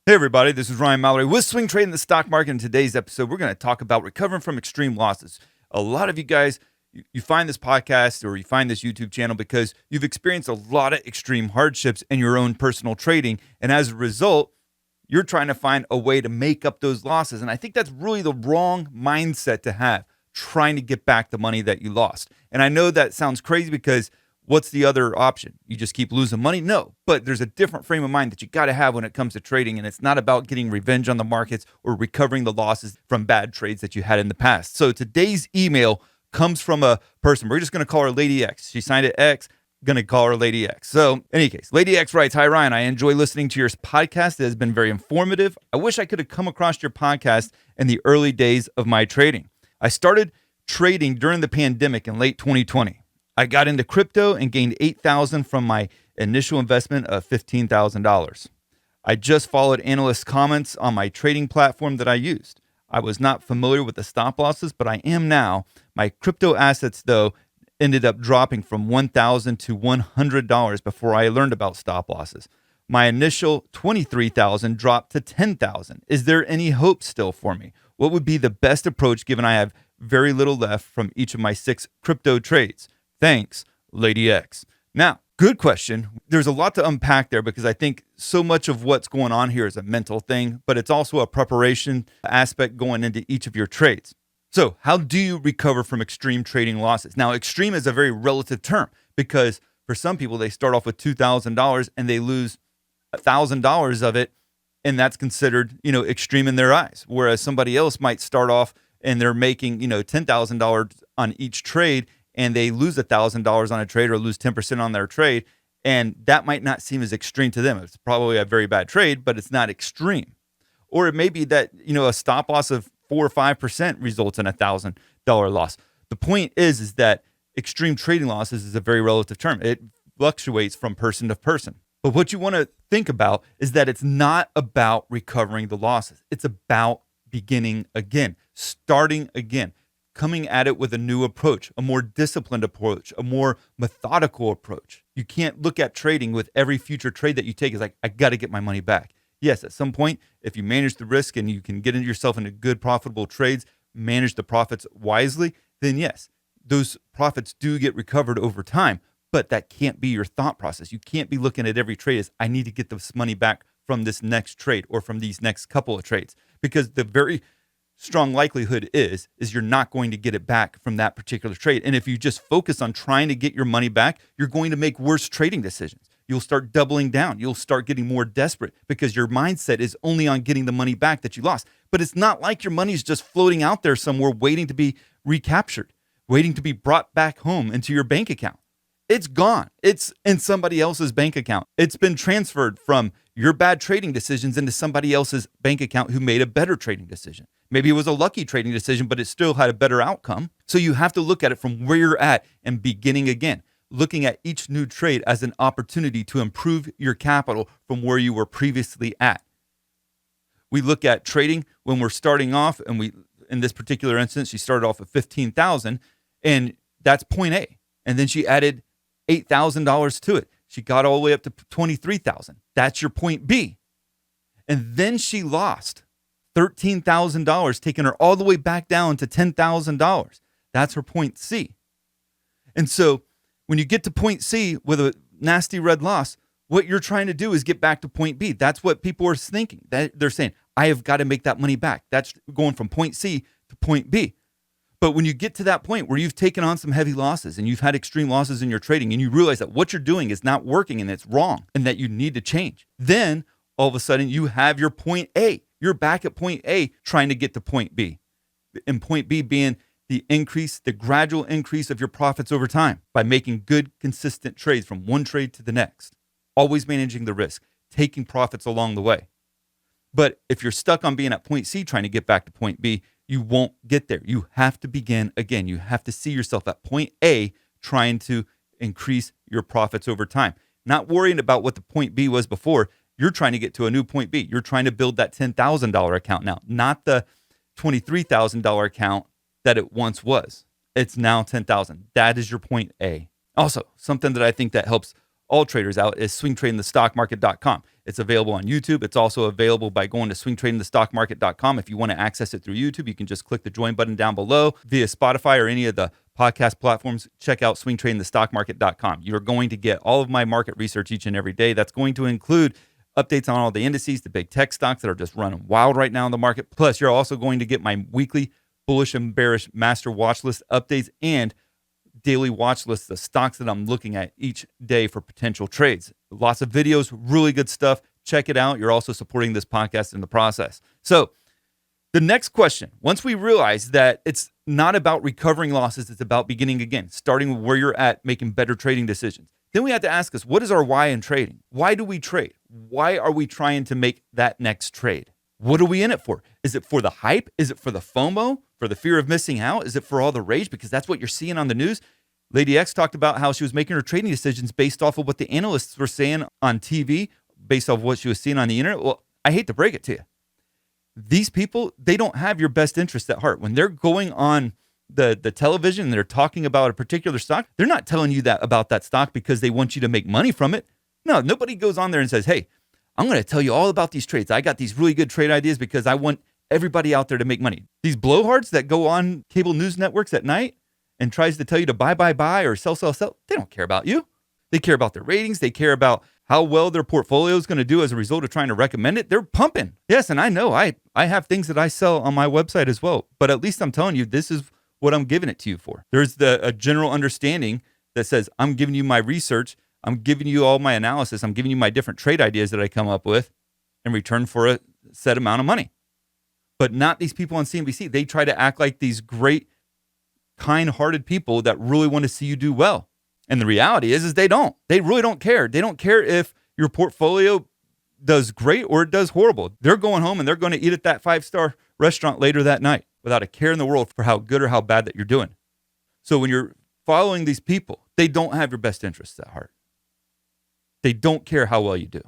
Hey everybody, this is Ryan Mallory with Swing Trade in the Stock Market. In today's episode, we're going to talk about recovering from extreme losses. A lot of you guys, you find this podcast or you find this YouTube channel because you've experienced a lot of extreme hardships in your own personal trading. And as a result, you're trying to find a way to make up those losses. And I think that's really the wrong mindset to have, trying to get back the money that you lost. And I know that sounds crazy because what's the other option? You just keep losing money? No, but there's a different frame of mind that you got to have when it comes to trading. And it's not about getting revenge on the markets or recovering the losses from bad trades that you had in the past. So today's email comes from a person. We're just going to call her Lady X. She signed it X. Going to call her Lady X. So in any case, Lady X writes, "Hi Ryan, I enjoy listening to your podcast. It has been very informative. I wish I could have come across your podcast in the early days of my trading. I started trading during the pandemic in late 2020. I got into crypto and gained $8,000 from my initial investment of $15,000. I just followed analyst comments on my trading platform that I used. I was not familiar with the stop losses, but I am now. My crypto assets, though, ended up dropping from $1,000 to $100 before I learned about stop losses. My initial $23,000 dropped to $10,000. Is there any hope still for me? What would be the best approach given I have very little left from each of my 6 crypto trades? Thanks, Lady X." Now, good question. There's a lot to unpack there because I think so much of what's going on here is a mental thing, but it's also a preparation aspect going into each of your trades. So how do you recover from extreme trading losses? Now, extreme is a very relative term because for some people, they start off with $2,000 and they lose $1,000 of it, and that's considered, extreme in their eyes. Whereas somebody else might start off and they're making, $10,000 on each trade, and they lose $1,000 on a trade or lose 10% on their trade, and that might not seem as extreme to them. It's probably a very bad trade, but it's not extreme. Or it may be that, a stop loss of 4 or 5% results in $1,000 loss. The point is that extreme trading losses is a very relative term. It fluctuates from person to person. But what you want to think about is that it's not about recovering the losses. It's about beginning again, starting again, coming at it with a new approach, a more disciplined approach, a more methodical approach. You can't look at trading with every future trade that you take as like, I got to get my money back. Yes, at some point, if you manage the risk and you can get yourself into good, profitable trades, manage the profits wisely, then yes, those profits do get recovered over time. But that can't be your thought process. You can't be looking at every trade as, I need to get this money back from this next trade or from these next couple of trades, because the very strong likelihood is you're not going to get it back from that particular trade. And if you just focus on trying to get your money back, you're going to make worse trading decisions. You'll start doubling down. You'll start getting more desperate because your mindset is only on getting the money back that you lost. But it's not like your money is just floating out there somewhere waiting to be recaptured, waiting to be brought back home into your bank account. It's gone. It's in somebody else's bank account. It's been transferred from your bad trading decisions into somebody else's bank account who made a better trading decision. Maybe it was a lucky trading decision, but it still had a better outcome. So you have to look at it from where you're at and beginning again, looking at each new trade as an opportunity to improve your capital from where you were previously at. We look at trading when we're starting off, and in this particular instance, she started off with 15,000, and that's point A. And then she added $8,000 to it. She got all the way up to 23,000. That's your point B. And then she lost $13,000, taking her all the way back down to $10,000. That's her point C. And so when you get to point C with a nasty red loss, what you're trying to do is get back to point B. That's what people are thinking. They're saying, I have got to make that money back. That's going from point C to point B. But when you get to that point where you've taken on some heavy losses and you've had extreme losses in your trading and you realize that what you're doing is not working and it's wrong and that you need to change, then all of a sudden you have your point A. You're back at point A trying to get to point B. And point B being the gradual increase of your profits over time by making good, consistent trades from one trade to the next, always managing the risk, taking profits along the way. But if you're stuck on being at point C trying to get back to point B, you won't get there. You have to begin again. You have to see yourself at point A trying to increase your profits over time. Not worrying about what the point B was before. You're trying to get to a new point B. You're trying to build that $10,000 account now, not the $23,000 account that it once was. It's now $10,000. That is your point A. Also, something that I think that helps all traders out is swingtradingthestockmarket.com. It's available on YouTube. It's also available by going to swingtradingthestockmarket.com. If you want to access it through YouTube, you can just click the join button down below. Via Spotify or any of the podcast platforms, check out swingtradingthestockmarket.com. You're going to get all of my market research each and every day. That's going to include updates on all the indices, the big tech stocks that are just running wild right now in the market. Plus, you're also going to get my weekly bullish and bearish master watch list updates and daily watch lists, the stocks that I'm looking at each day for potential trades. Lots of videos, really good stuff. Check it out. You're also supporting this podcast in the process. So the next question, once we realize that it's not about recovering losses, it's about beginning again, starting where you're at, making better trading decisions. Then we have to ask us, what is our why in trading? Why do we trade? Why are we trying to make that next trade? What are we in it for? Is it for the hype? Is it for the FOMO? For the fear of missing out? Is it for all the rage? Because that's what you're seeing on the news. Lady X talked about how she was making her trading decisions based off of what the analysts were saying on TV, based off of what she was seeing on the internet. Well, I hate to break it to you. These people, they don't have your best interest at heart. When they're going on the television and they're talking about a particular stock, they're not telling you that about that stock because they want you to make money from it. No, nobody goes on there and says, hey, I'm going to tell you all about these trades. I got these really good trade ideas because I want everybody out there to make money. These blowhards that go on cable news networks at night and tries to tell you to buy, or sell, they don't care about you. They care about their ratings. They care about how well their portfolio is going to do as a result of trying to recommend it. They're pumping. Yes, and I know I have things that I sell on my website as well, but at least I'm telling you, this is what I'm giving it to you for. There's a general understanding that says I'm giving you my research, I'm giving you all my analysis, I'm giving you my different trade ideas that I come up with in return for a set amount of money. But not these people on CNBC. They try to act like these great, kind-hearted people that really want to see you do well. And the reality is they don't. They really don't care. They don't care if your portfolio does great or it does horrible. They're going home and they're going to eat at that 5-star restaurant later that night without a care in the world for how good or how bad that you're doing. So when you're following these people, they don't have your best interests at heart. They don't care how well you do.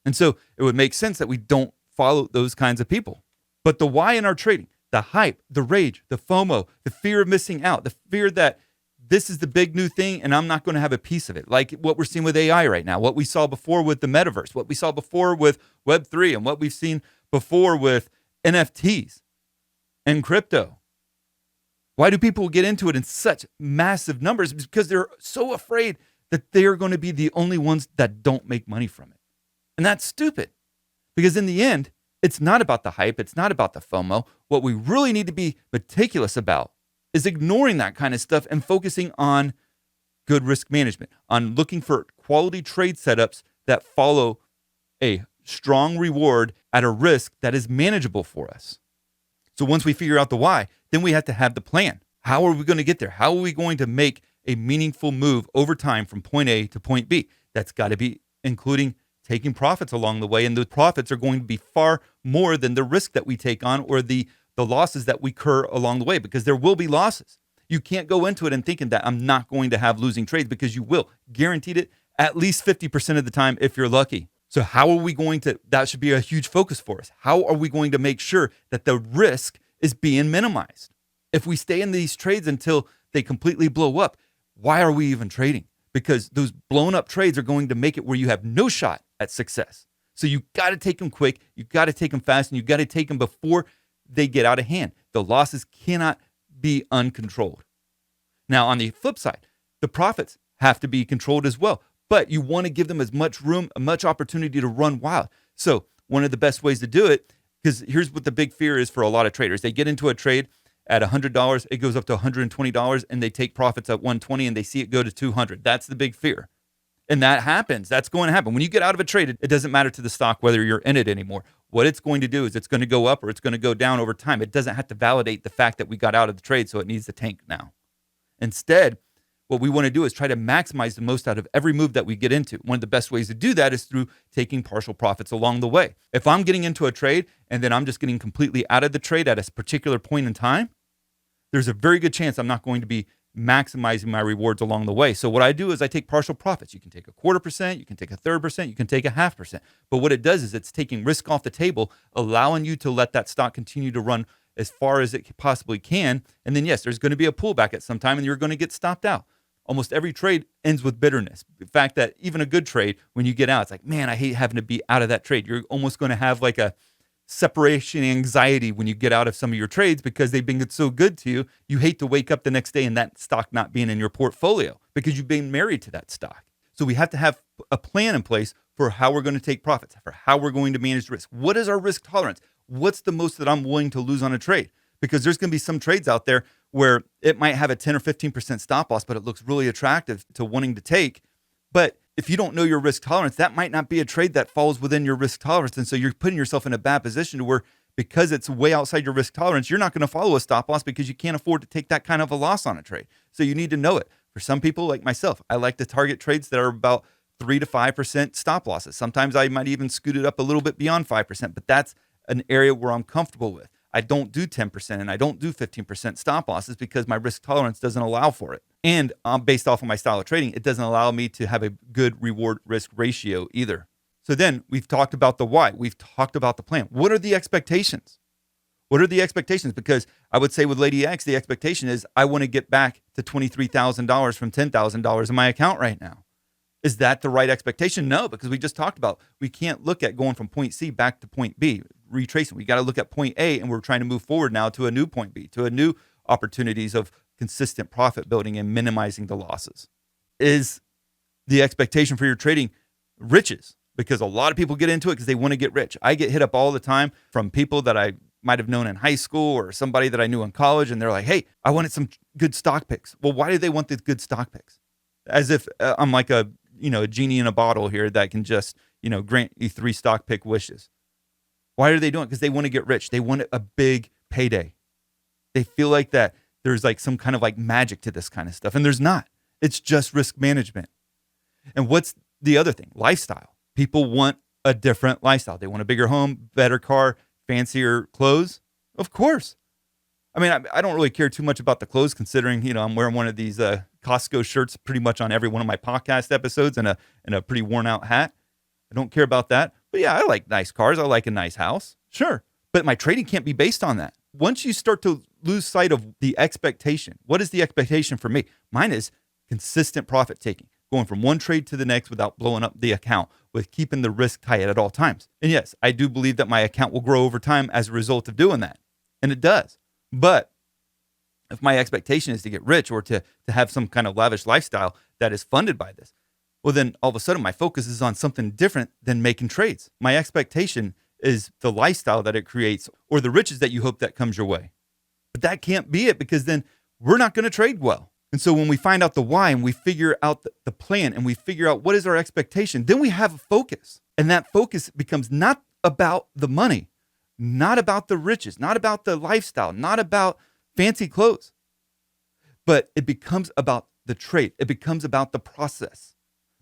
And so it would make sense that we don't follow those kinds of people. But the why in our trading, the hype, the rage, the FOMO, the fear of missing out, the fear that this is the big new thing and I'm not going to have a piece of it. Like what we're seeing with AI right now, what we saw before with the metaverse, what we saw before with Web3, and what we've seen before with NFTs and crypto. Why do people get into it in such massive numbers? Because they're so afraid that they're going to be the only ones that don't make money from it. And that's stupid. Because in the end, it's not about the hype. It's not about the FOMO. What we really need to be meticulous about is ignoring that kind of stuff and focusing on good risk management, on looking for quality trade setups that follow a strong reward at a risk that is manageable for us. So once we figure out the why, then we have to have the plan. How are we going to get there? How are we going to make a meaningful move over time from point A to point B? That's got to be including taking profits along the way. And those profits are going to be far more than the risk that we take on or the losses that we incur along the way, because there will be losses. You can't go into it and thinking that I'm not going to have losing trades, because you will. Guaranteed it at least 50% of the time if you're lucky. So how are we going to, that should be a huge focus for us. How are we going to make sure that the risk is being minimized? If we stay in these trades until they completely blow up, why are we even trading? Because those blown up trades are going to make it where you have no shot at success. So you got to take them quick. You got to take them fast, and you got to take them before they get out of hand. The losses cannot be uncontrolled. Now, on the flip side, the profits have to be controlled as well, but you want to give them as much room, as much opportunity to run wild. So one of the best ways to do it, because here's what the big fear is for a lot of traders. They get into a trade at $100, it goes up to $120, and they take profits at $120, and they see it go to $200. That's the big fear. And that happens. That's going to happen. When you get out of a trade, it doesn't matter to the stock whether you're in it anymore. What it's going to do is it's going to go up or it's going to go down over time. It doesn't have to validate the fact that we got out of the trade, so it needs to tank now. Instead, what we want to do is try to maximize the most out of every move that we get into. One of the best ways to do that is through taking partial profits along the way. If I'm getting into a trade and then I'm just getting completely out of the trade at a particular point in time, there's a very good chance I'm not going to be maximizing my rewards along the way. So what I do is I take partial profits. You can take 0.25%, you can take 1/3%, you can take 0.5%. But what it does is it's taking risk off the table, allowing you to let that stock continue to run as far as it possibly can. And then yes, there's going to be a pullback at some time and you're going to get stopped out. almost every trade ends with bitterness. The fact that even a good trade, when you get out, it's like, man, I hate having to be out of that trade. You're almost going to have like a separation anxiety when you get out of some of your trades because they've been so good to you. You hate to wake up the next day and that stock not being in your portfolio because you've been married to that stock. So we have to have a plan in place for how we're going to take profits, for how we're going to manage risk. What is our risk tolerance? What's the most that I'm willing to lose on a trade? Because there's going to be some trades out there where it might have a 10 or 15% stop loss, but it looks really attractive to wanting to take. But if you don't know your risk tolerance, that might not be a trade that falls within your risk tolerance. And so you're putting yourself in a bad position to where, because it's way outside your risk tolerance, you're not going to follow a stop loss because you can't afford to take that kind of a loss on a trade. So you need to know it. For some people like myself, I like to target trades that are about 3 to 5% stop losses. Sometimes I might even scoot it up a little bit beyond 5%, but that's an area where I'm comfortable with. I don't do 10% and I don't do 15% stop losses because my risk tolerance doesn't allow for it. And based off of my style of trading, it doesn't allow me to have a good reward risk ratio either. So then we've talked about the why. We've talked about the plan. What are the expectations? What are the expectations? Because I would say with Lady X, the expectation is I want to get back to $23,000 from $10,000 in my account right now. Is that the right expectation? No, because we just talked about we can't look at going from point C back to point B, retracing. We got to look at point A, and we're trying to move forward now to a new point B, to a new opportunities of consistent profit building and minimizing the losses. Is the expectation for your trading riches? Because a lot of people get into it because they want to get rich. I get hit up all the time from people that I might have known in high school or somebody that I knew in college, and they're like, hey, I wanted some good stock picks. Well, why do they want the good stock picks? As if I'm like a genie in a bottle here that can just, grant you 3 stock pick wishes. Why are they doing it? Because they want to get rich. They want a big payday. They feel like that there's like some kind of like magic to this kind of stuff. And there's not. It's just risk management. And what's the other thing? Lifestyle. People want a different lifestyle. They want a bigger home, better car, fancier clothes. Of course. I mean, I don't really care too much about the clothes considering, I'm wearing one of these Costco shirts pretty much on every one of my podcast episodes and a pretty worn out hat. I don't care about that. But yeah, I like nice cars. I like a nice house. Sure. But my trading can't be based on that. Once you start to lose sight of the expectation, what is the expectation for me? Mine is consistent profit taking, going from one trade to the next without blowing up the account, with keeping the risk tight at all times. And yes, I do believe that my account will grow over time as a result of doing that. And it does. But if my expectation is to get rich or to have some kind of lavish lifestyle that is funded by this, well, then all of a sudden my focus is on something different than making trades. My expectation is the lifestyle that it creates or the riches that you hope that comes your way. But that can't be it, because then we're not going to trade well. And so when we find out the why and we figure out the plan and we figure out what is our expectation, then we have a focus. And that focus becomes not about the money, not about the riches, not about the lifestyle, not about fancy clothes, but it becomes about the trade. It becomes about the process,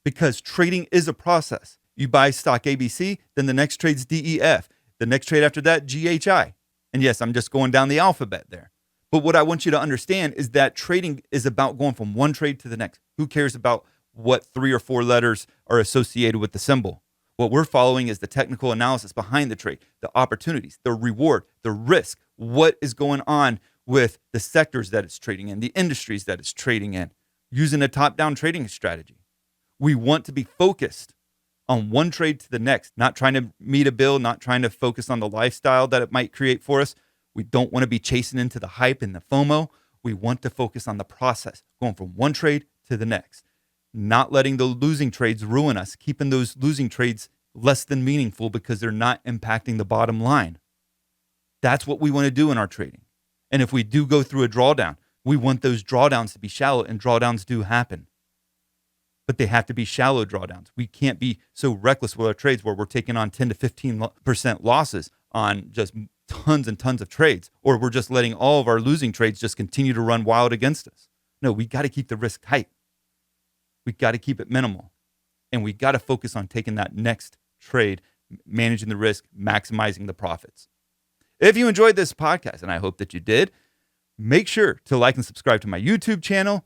because trading is a process. You buy stock ABC, then the next trade's DEF. The next trade after that, GHI. And yes, I'm just going down the alphabet there. But what I want you to understand is that trading is about going from one trade to the next. Who cares about what 3 or 4 letters are associated with the symbol? What we're following is the technical analysis behind the trade, the opportunities, the reward, the risk, what is going on with the sectors that it's trading in, the industries that it's trading in, using a top-down trading strategy. We want to be focused on one trade to the next, not trying to meet a bill, not trying to focus on the lifestyle that it might create for us. We don't want to be chasing into the hype and the FOMO. We want to focus on the process, going from one trade to the next, not letting the losing trades ruin us, keeping those losing trades less than meaningful because they're not impacting the bottom line. That's what we want to do in our trading. And if we do go through a drawdown, we want those drawdowns to be shallow, and drawdowns do happen. But they have to be shallow drawdowns. We can't be so reckless with our trades where we're taking on 10 to 15% losses on just tons and tons of trades, or we're just letting all of our losing trades just continue to run wild against us. No, we got to keep the risk tight. We got to keep it minimal. And we got to focus on taking that next trade, managing the risk, maximizing the profits. If you enjoyed this podcast, and I hope that you did, make sure to like and subscribe to my YouTube channel.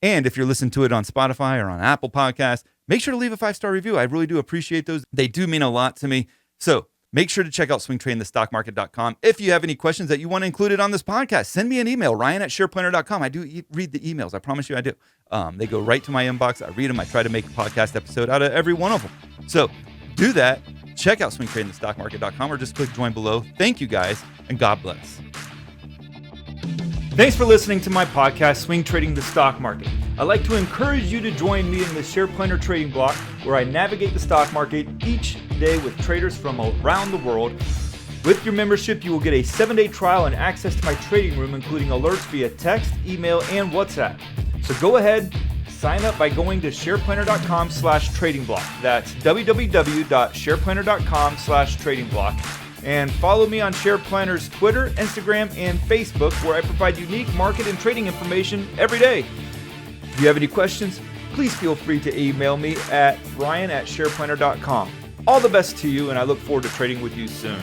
And if you're listening to it on Spotify or on Apple Podcasts, make sure to leave a 5-star review. I really do appreciate those. They do mean a lot to me. So Make sure to check out swingtradingthestockmarket.com. If you have any questions that you want included on this podcast, send me an email, ryan@shareplanner.com. I do read the emails. I promise you I do. They go right to my inbox. I read them. I try to make a podcast episode out of every one of them. So do that. Check out swingtradingthestockmarket.com or just click join below. Thank you guys, and God bless. Thanks for listening to my podcast, Swing Trading the Stock Market. I'd like to encourage you to join me in the SharePlanner trading block, where I navigate the stock market each day with traders from around the world. With your membership, you will get a 7-day trial and access to my trading room, including alerts via text, email, and WhatsApp. So go ahead, sign up by going to shareplanner.com/trading block. That's www.shareplanner.com/trading block. And follow me on SharePlanner's Twitter, Instagram, and Facebook, where I provide unique market and trading information every day. If you have any questions, please feel free to email me at ryan@shareplanner.com. All the best to you, and I look forward to trading with you soon.